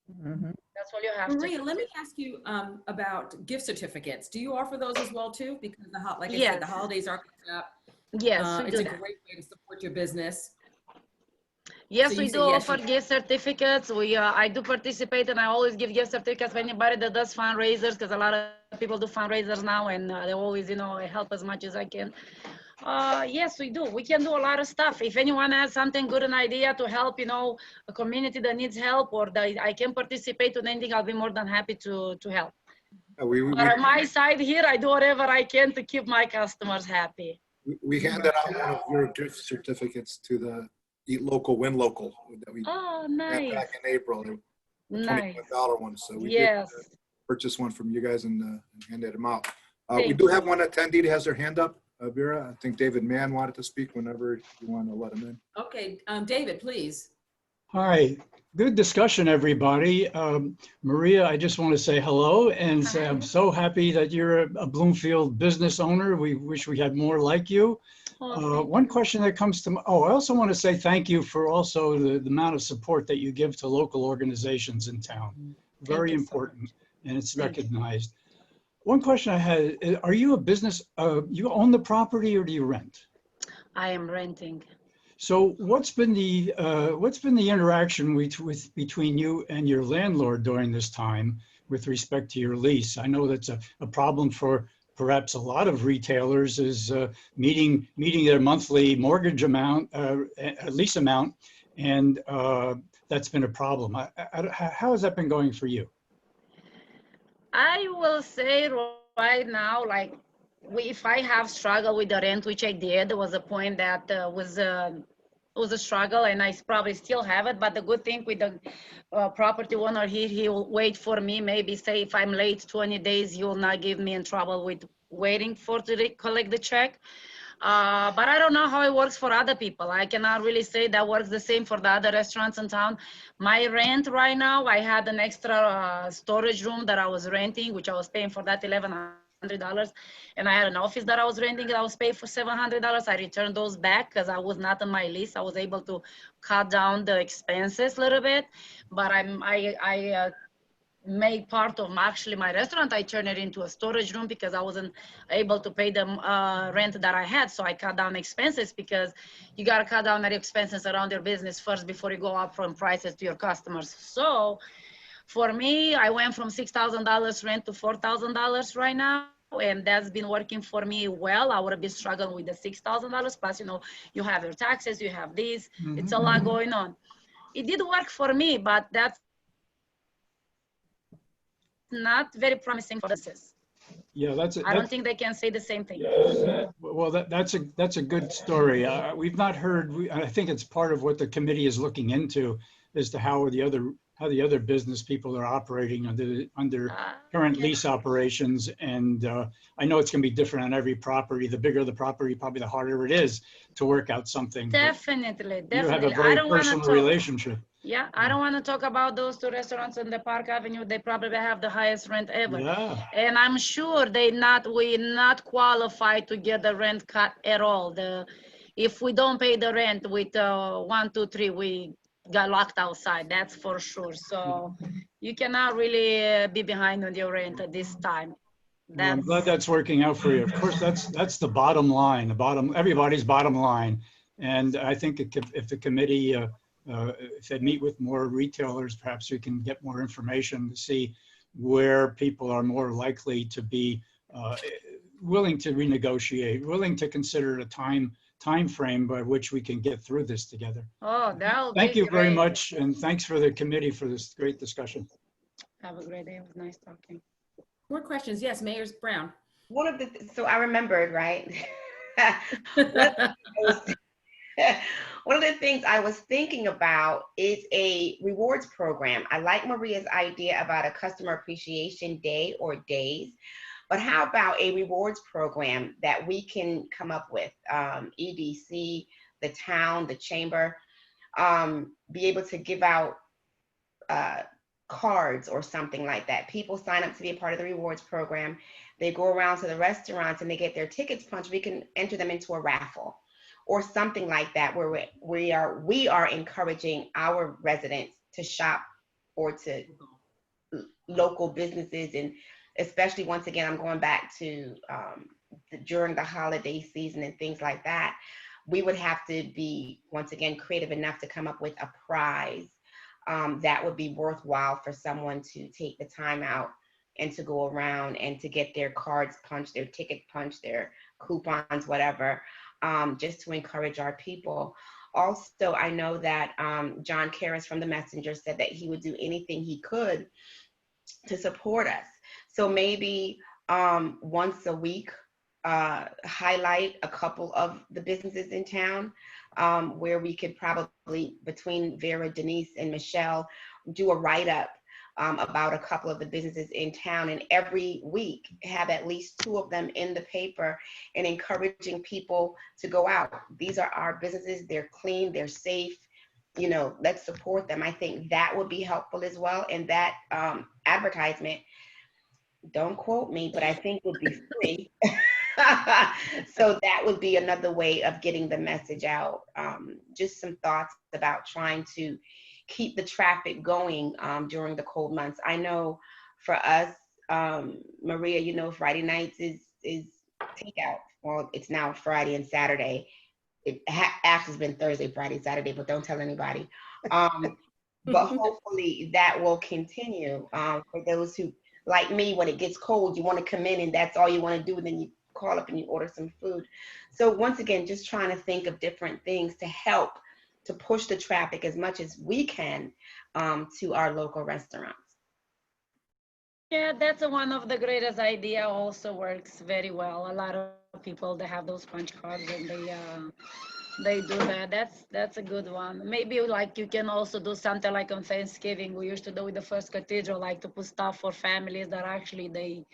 Mm-hmm. That's all you have Maria, to. let me ask you about gift certificates. Do you offer those as well too? Because like I Yes. said, the holidays are coming up. Yes, we it's do a that. great way to support your business. Yes, So we you do say yes, offer gift certificates. I do participate, and I always give gift certificates for anybody that does fundraisers, because a lot of people do fundraisers now, and they always, help as much as I can. Yes, we do. We can do a lot of stuff. If anyone has something good, an idea to help, a community that needs help, or that I can participate in anything, I'll be more than happy to help. But on my side here, I do whatever I can to keep my customers happy. We handed out one of your gift certificates to the Eat Local, Win Local that we Oh, had nice. back in April. The Nice. $21 one. So we Yes. did purchase one from you guys and handed them out. We Thank do have one attendee that has their hand up, Vera. I think David Mann wanted to speak whenever you want to let him in. Okay, David, please. Hi, good discussion, everybody. Maria, I just want to say hello and say I'm so happy that you're a Bloomfield business owner. We wish we had more like you. One question that comes to, I also want to say thank you for also the amount of support that you give to local organizations in town. Very important, and it's recognized. One question I had, are you a business, you own the property or do you rent? I am renting. So what's been the interaction between you and your landlord during this time with respect to your lease? I know that's a problem for perhaps a lot of retailers is meeting their monthly mortgage amount, lease amount, and that's been a problem. How has that been going for you? I will say right now, like, if I have struggled with the rent, which I did, there was a point that was a struggle, and I probably still have it. But the good thing with the property owner here, he will wait for me. Maybe say if I'm late 20 days, he will not give me in trouble with waiting to collect the check. But I don't know how it works for other people. I cannot really say that works the same for the other restaurants in town. My rent right now, I had an extra storage room that I was renting, which I was paying for that $1,100. And I had an office that I was renting that I was paying for $700. I returned those back because I was not on my lease. I was able to cut down the expenses a little bit. But I made part of actually my restaurant, I turned it into a storage room because I wasn't able to pay the rent that I had. So I cut down expenses because you got to cut down the expenses around your business first before you go up from prices to your customers. So for me, I went from $6,000 rent to $4,000 right now. And that's been working for me well. I would have been struggling with the $6,000 plus, you have your taxes, you have this, it's a lot going on. It did work for me, but that's not very promising for business. Yeah, I don't think they can say the same thing. Well, that's a good story. We've not heard. I think it's part of what the committee is looking into as to how the other business people are operating under current lease operations. And I know it's going to be different on every property. The bigger the property, probably the harder it is to work out something. Definitely. You have a very personal relationship. Yeah, I don't want to talk about those two restaurants on the Park Avenue. They probably have the highest rent ever. Yeah. And I'm sure we're not qualified to get the rent cut at all. If we don't pay the rent with 1, 2, 3, we got locked outside. That's for sure. So you cannot really be behind on your rent at this time. I'm glad that's working out for you. Of course, that's the bottom line. Everybody's bottom line. And I think if the committee. If they meet with more retailers, perhaps we can get more information to see where people are more likely to be willing to renegotiate, willing to consider a time frame by which we can get through this together. Oh, thank you very much, and thanks for the committee for this great discussion. Have a great day. It was nice talking. More questions? Yes, Mayor Brown. So I remembered, right? One of the things I was thinking about is a rewards program. I like Maria's idea about a customer appreciation day or days, but how about a rewards program that we can come up with? EDC, the town, the chamber, be able to give out cards or something like that. People sign up to be a part of the rewards program. They go around to the restaurants and they get their tickets punched. We can enter them into a raffle or something like that, where we are encouraging our residents to shop or to local businesses. And especially, once again, I'm going back to during the holiday season and things like that, we would have to be, once again, creative enough to come up with a prize that would be worthwhile for someone to take the time out and to go around and to get their cards punched, their ticket punched, their coupons, whatever, just to encourage our people. Also, I know that John Karras from the Messenger said that he would do anything he could to support us. So maybe once a week, highlight a couple of the businesses in town, where we could probably, between Vera, Denise, and Michelle, do a write-up about a couple of the businesses in town, and every week have at least 2 of them in the paper and encouraging people to go out. These are our businesses. They're clean, they're safe. You know, let's support them. I think that would be helpful as well. And that advertisement, don't quote me, but I think would be free. So that would be another way of getting the message out. Just some thoughts about trying to keep the traffic going during the cold months. I know for us, Maria, you know, Friday nights is takeout. Well, it's now Friday and Saturday. It actually has been Thursday, Friday, Saturday, but don't tell anybody. But hopefully that will continue for those who, like me, when it gets cold, you want to come in and that's all you want to do, and then you call up and you order some food. So once again, just trying to think of different things to help to push the traffic as much as we can to our local restaurants. Yeah, that's one of the greatest idea. Also works very well. A lot of people that have those punch cards and they do that. That's a good one. Maybe like you can also do something like on Thanksgiving. We used to do with the First Cathedral, like to put stuff for families that actually they,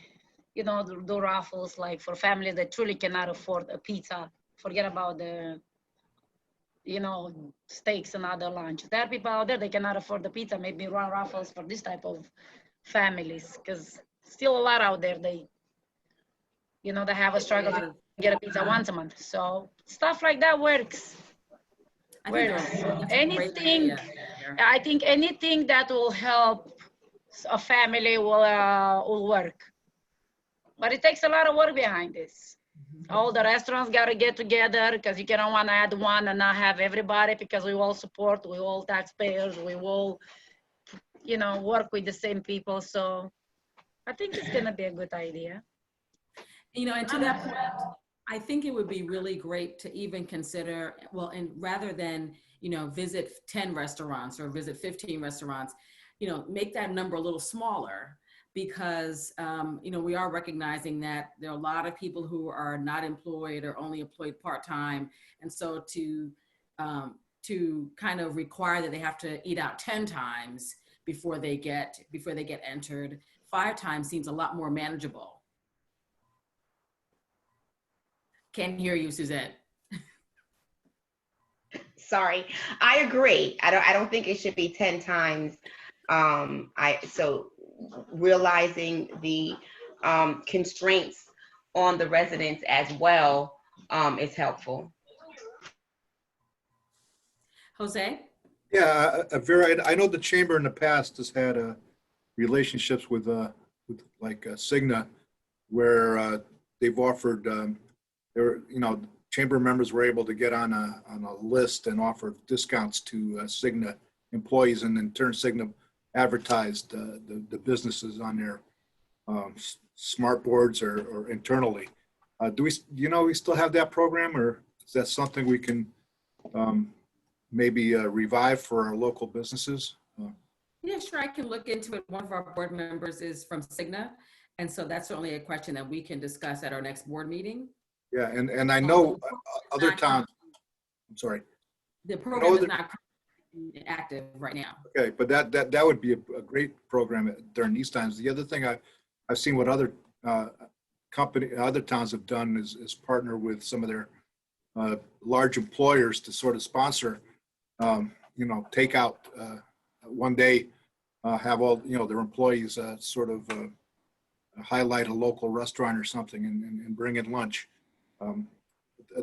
you know, do raffles like for families that truly cannot afford a pizza. Forget about the, you know, steaks and other lunch. There are people out there, they cannot afford the pizza. Maybe run raffles for this type of families, because still a lot out there, they, you know, they have a struggle to get a pizza once a month. So stuff like that works. I think Works. that's a great Anything, idea. I think anything that will help a family will work. But it takes a lot of work behind this. All the restaurants got to get together, because you cannot want to add one and not have everybody, because we all support, we all taxpayers, we all, you know, work with the same people. So I think it's going to be a good idea. You know, and to that point, I think it would be really great to even consider, well, and rather than, you know, visit 10 restaurants or visit 15 restaurants, you know, make that number a little smaller, because, you know, we are recognizing that there are a lot of people who are not employed or only employed part-time. And so to kind of require that they have to eat out 10 times before they get entered, 5 times seems a lot more manageable. Can't hear you, Suzette. Sorry, I agree. I don't think it should be 10 times. So realizing the constraints on the residents as well is helpful. Jose? Yeah, Vera, I know the chamber in the past has had relationships with like Cigna, where they've offered, you know, chamber members were able to get on a list and offer discounts to Cigna employees, and in turn Cigna advertised the businesses on their smart boards or internally. Do you know we still have that program, or is that something we can maybe revive for our local businesses? Yeah, sure, I can look into it. One of our board members is from Cigna, and so that's certainly a question that we can discuss at our next board meeting. Yeah, and I know other towns, I'm sorry. The program is not active right now. Okay, but that would be a great program during these times. The other thing I've seen what other other towns have done is partner with some of their large employers to sort of sponsor, you know, take out one day, have all, you know, their employees sort of highlight a local restaurant or something and bring in lunch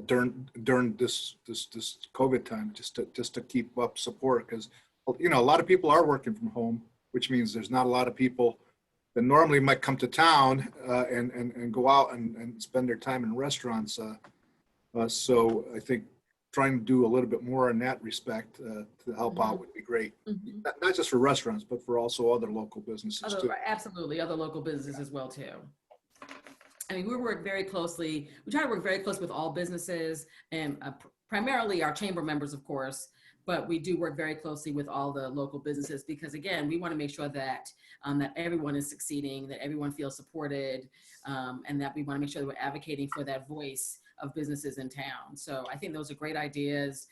during this COVID time, just to keep up support, because, you know, a lot of people are working from home, which means there's not a lot of people that normally might come to town and go out and spend their time in restaurants. So I think trying to do a little bit more in that respect to help out would be great. Mhm. Not just for restaurants, but for also other local businesses too. Absolutely, other local businesses as well too. I mean, we work very closely. We try to work very close with all businesses and primarily our chamber members, of course, but we do work very closely with all the local businesses because again, we want to make sure that that everyone is succeeding, that everyone feels supported, and that we want to make sure that we're advocating for that voice of businesses in town. So I think those are great ideas.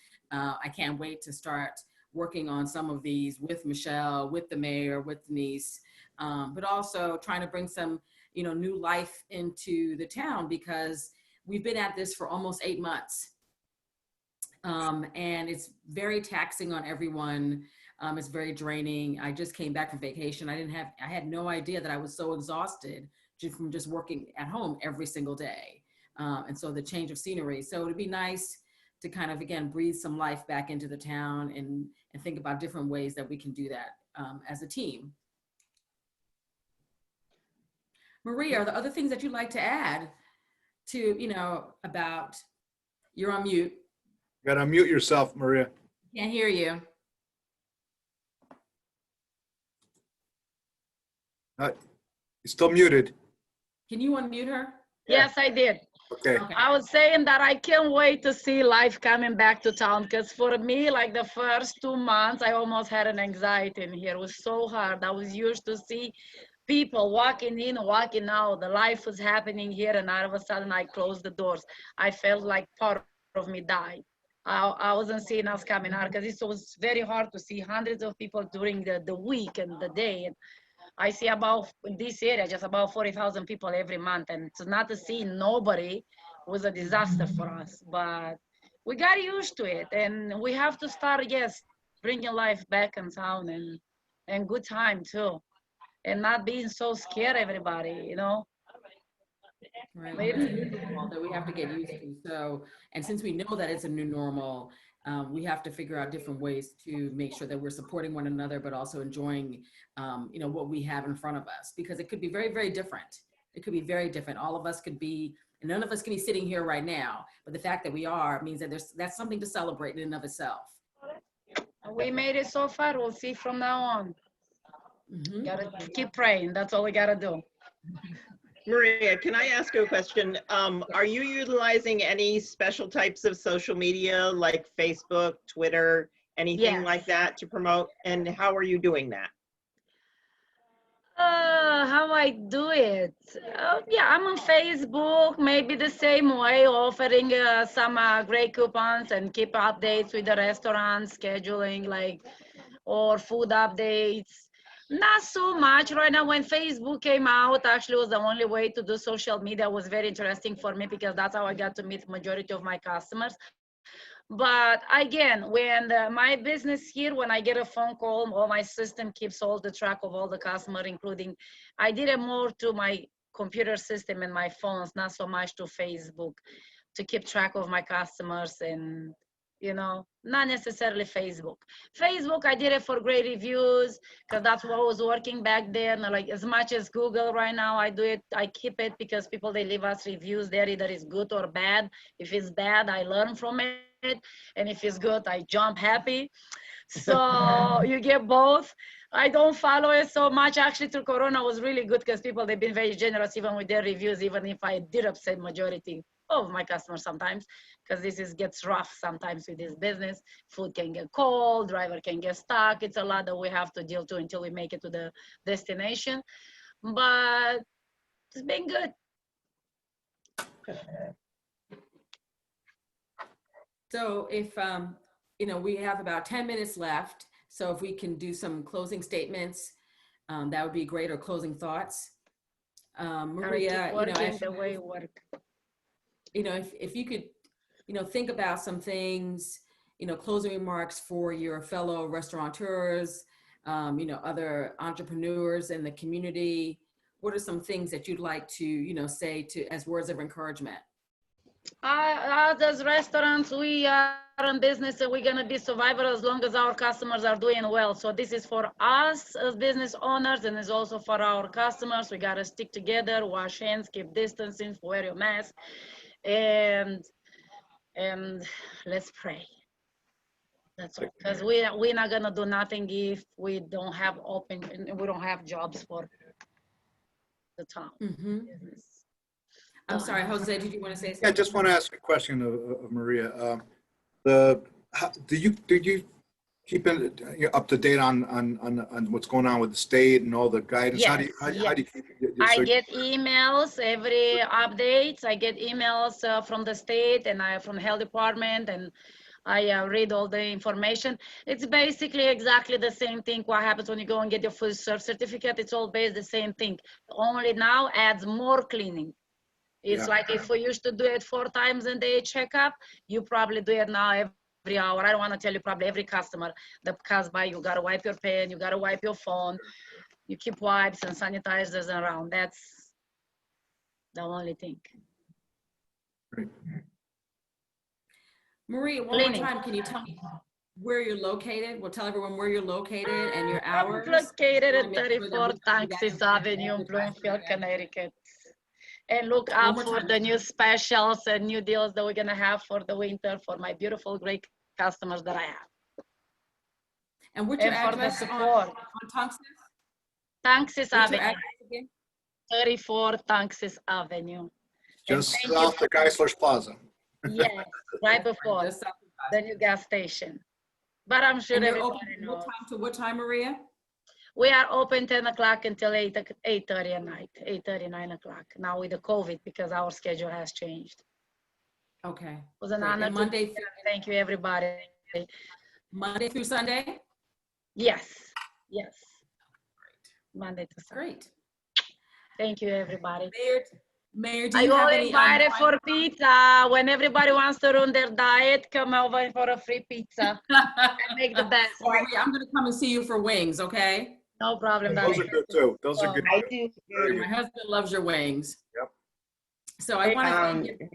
I can't wait to start working on some of these with Michelle, with the mayor, with Denise, but also trying to bring some new life into the town because we've been at this for almost 8 months. And it's very taxing on everyone. It's very draining. I just came back from vacation. I had no idea that I was so exhausted from just working at home every single day. And so the change of scenery. So it'd be nice to kind of, again, breathe some life back into the town and think about different ways that we can do that as a team. Maria, are there other things that you'd like to add to, about, you're on mute. You gotta unmute yourself, Maria. Can't hear you. You're still muted. Can you unmute her? Yes, I did. Okay. I was saying that I can't wait to see life coming back to town because for me, like the first 2 months, I almost had an anxiety in here. It was so hard. I was used to see people walking in, walking out. The life was happening here, and all of a sudden I closed the doors. I felt like part of me died. I wasn't seeing us coming out because it was very hard to see hundreds of people during the week and the day. And I see about, in this area, just about 40,000 people every month. And to not to see nobody was a disaster for us. But we got used to it. And we have to start, yes, bringing life back in town and good time too. And not being so scared, everybody, Right. It's a new normal that we have to get used to. So, and since we know that it's a new normal, we have to figure out different ways to make sure that we're supporting one another, but also enjoying, what we have in front of us, because it could be very, very different. It could be very different. All of us could be, and none of us can be sitting here right now, but the fact that we are means that that's something to celebrate in and of itself. We made it so far. We'll see from now on. Mm-hmm. Gotta keep praying. That's all we gotta do. Maria, can I ask you a question? Are you utilizing any special types of social media like Facebook, Twitter, anything Yes. like that to promote? And how are you doing that? How I do it? Yeah, I'm on Facebook, maybe the same way, offering some great coupons and keep updates with the restaurant scheduling, or food updates. Not so much right now. When Facebook came out, actually was the only way to do social media. Was very interesting for me because that's how I got to meet majority of my customers. But again, when my business here, when I get a phone call, all my system keeps all the track of all the customer, including, I did it more to my computer system and my phones, not so much to Facebook, to keep track of my customers and, not necessarily Facebook. Facebook, I did it for great reviews because that's what was working back then. Like as much as Google right now, I do it, I keep it because people, they leave us reviews there, either it's good or bad. If it's bad, I learn from it. And if it's good, I jump happy. So you get both. I don't follow it so much. Actually, through Corona was really good because people, they've been very generous even with their reviews, even if I did upset majority of my customers sometimes, because gets rough sometimes with this business. Food can get cold, driver can get stuck. It's a lot that we have to deal to until we make it to the destination. But it's been good. So if, we have about 10 minutes left. So if we can do some closing statements, that would be great, or closing thoughts. Maria, The way it work. If you could, think about some things, closing remarks for your fellow restaurateurs, other entrepreneurs in the community. What are some things that you'd like to, say as words of encouragement? As restaurants, we are in business and we're going to be survivors as long as our customers are doing well. So this is for us as business owners, and it's also for our customers. We got to stick together, wash hands, keep distancing, wear your mask. And and let's pray. That's all. Because we're not gonna do nothing if we don't have we don't have jobs for the town. Mhm. Business. I'm So- sorry, Jose, did you want to say Yeah, I something? just want to ask a question of Maria. Do you keep up to date on what's going on with the state and all the guidance? How do you Yes, keep? I so- get emails every updates. I get emails from the state and from the health department, and I read all the information. It's basically exactly the same thing. What happens when you go and get your food serve certificate? It's all based the same thing. Only now adds more cleaning. It's Yeah. like if we used to do it 4 times a day checkup, you probably do it now every hour. I don't want to tell you probably every customer that comes by, you got to wipe your pen, you got to wipe your phone. You keep wipes and sanitizers around. That's the only thing. Maria, one Cleaning. more time, can you tell me where you're located? We'll tell everyone where you're located and your I'm hours. located Wanna at make sure that we 34 can do that Taxis in Avenue, advertising, Bloomfield, okay? Connecticut. And look One out more for time. the new specials and new deals that we're gonna have for the winter for my beautiful, great customers that I have. And what's your And for the address support. on Tungus? Taxis What's your Avenue, address again? 34 Taxis Avenue. Just thank you south of Geisler's Plaza. Yes, right before Just south of the new gas station. But I'm sure And you're everybody open from knows. what time to what time, Maria? We are open 10 o'clock until 8:30 at night, 8:30, 9 o'clock. Now with the COVID, because our schedule has changed. Okay. It was an Great. honor And to be here. Thank you, everybody. Monday through Sunday? Yes, yes. Monday to Sunday. Great. Thank you, everybody. Mayor, do I you have got any? invited for pizza. When everybody wants to run their diet, come over for a free pizza. I make the best. Well, Maria, I'm gonna come and see you for wings, okay? No problem. Those are good too. Those are good. I do. Very My good. husband loves your wings. Yep. So I want to Um, thank you.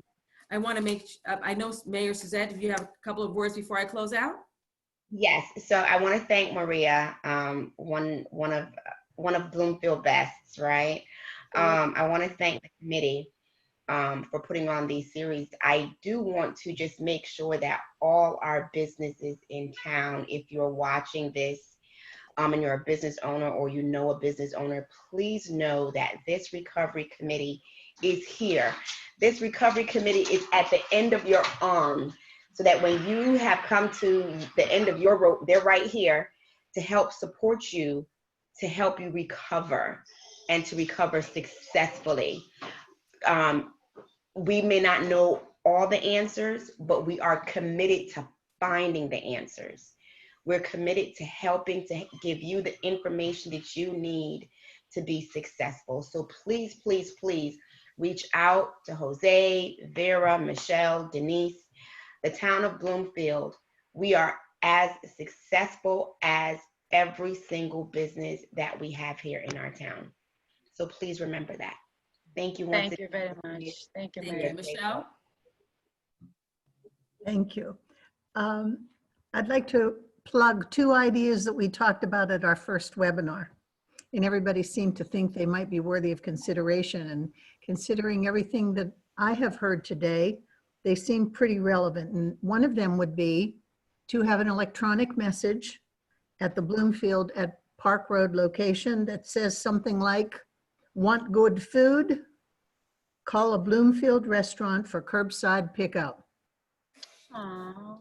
I want to make, I know Mayor Suzette, if you have a couple of words before I close out? Yes, so I want to thank Maria, one of Bloomfield Bests, right? I want to thank the committee for putting on these series. I do want to just make sure that all our businesses in town, if you're watching this, and you're a business owner or you know a business owner, please know that this recovery committee is here. This recovery committee is at the end of your arm, so that when you have come to the end of your rope, they're right here to help support you, to help you recover and to recover successfully. We may not know all the answers, but we are committed to finding the answers. We're committed to helping to give you the information that you need to be successful. So please, please, please reach out to Jose, Vera, Michelle, Denise, the town of Bloomfield. We are as successful as every single business that we have here in our town. So please remember that. Thank you once Thank you very much. Thank you, Thank Mary. you. Michelle? Thank you. I'd like to plug 2 ideas that we talked about at our first webinar. And everybody seemed to think they might be worthy of consideration. And considering everything that I have heard today, they seem pretty relevant. And one of them would be to have an electronic message at the Bloomfield at Park Road location that says something like, "Want good food? Call a Bloomfield restaurant for curbside pickup." Aw.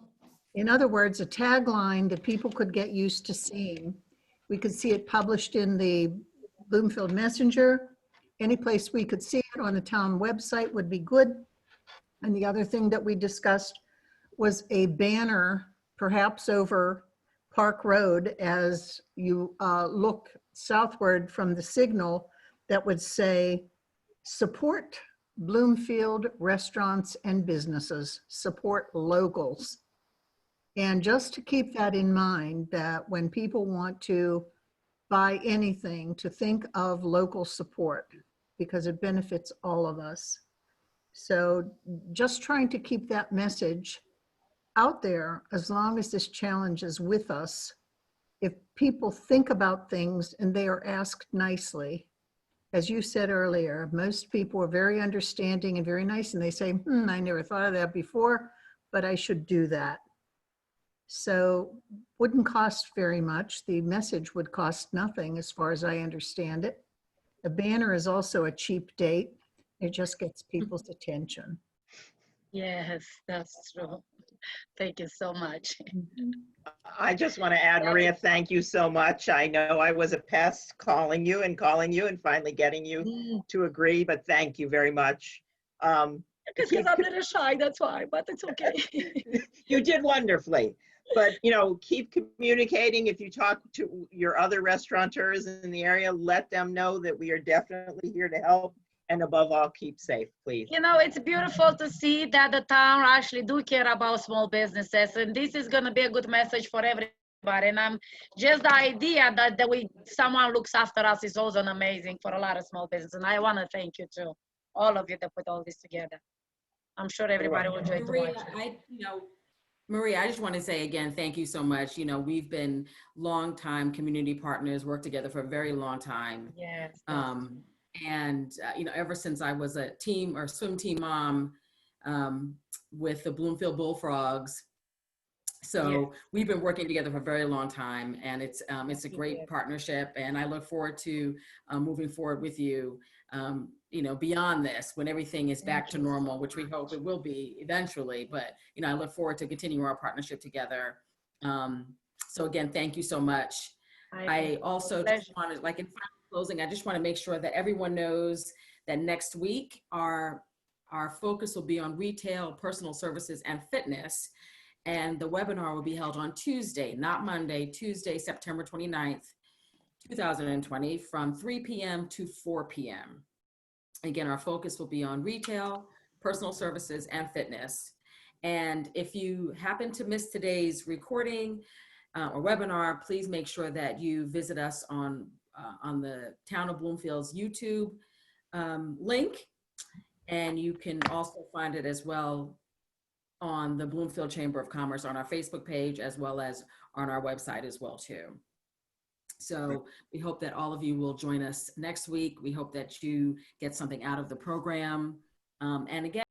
In other words, a tagline that people could get used to seeing. We could see it published in the Bloomfield Messenger. Any place we could see it on the town website would be good. And the other thing that we discussed was a banner, perhaps over Park Road as you look southward from the signal, that would say, "Support Bloomfield restaurants and businesses, support locals." And just to keep that in mind, that when people want to buy anything, to think of local support, because it benefits all of us. So just trying to keep that message out there as long as this challenge is with us. If people think about things and they are asked nicely, as you said earlier, most people are very understanding and very nice, and they say, I never thought of that before, but I should do that. So wouldn't cost very much. The message would cost nothing as far as I understand it. A banner is also a cheap date. It just gets people's attention. Yes, that's true. Thank you so much. I just want to add, Maria, thank you so much. I know I was a pest calling you and finally getting you to agree, but thank you very much. Because I'm a little shy, that's why, but it's okay. You did wonderfully. But, you know, keep communicating. If you talk to your other restaurateurs in the area, let them know that we are definitely here to help. And above all, keep safe, please. You know, it's beautiful to see that the town actually do care about small businesses, and this is going to be a good message for everybody. And I'm just the idea that someone looks after us is also amazing for a lot of small businesses. And I want to thank you too, all of you that put all this together. I'm sure everybody will enjoy to Maria, watch it. Maria, I just want to say again, thank you so much. You know, we've been longtime community partners, worked together for a very long time. Yes. You know, ever since I was a team or swim team mom with the Bloomfield Bullfrogs. So we've been working together for a very long time, and it's a great partnership, and I look forward to moving forward with you, you know, beyond this, when everything is back to normal, which we hope it will be eventually. But, you know, I look forward to continuing our partnership together. So again, thank you so much. I also just wanted, like in final closing, I just want to make sure that everyone knows that next week our focus will be on retail, personal services, and fitness. And the webinar will be held on Tuesday, not Monday, Tuesday, September 29th, 2020, from 3 p.m. to 4 p.m. Again, our focus will be on retail, personal services, and fitness. And if you happen to miss today's recording or webinar, please make sure that you visit us on the Town of Bloomfield's YouTube link. And you can also find it as well on the Bloomfield Chamber of Commerce on our Facebook page, as well as on our website as well too. So we hope that all of you will join us next week. We hope that you get something out of the program. And again,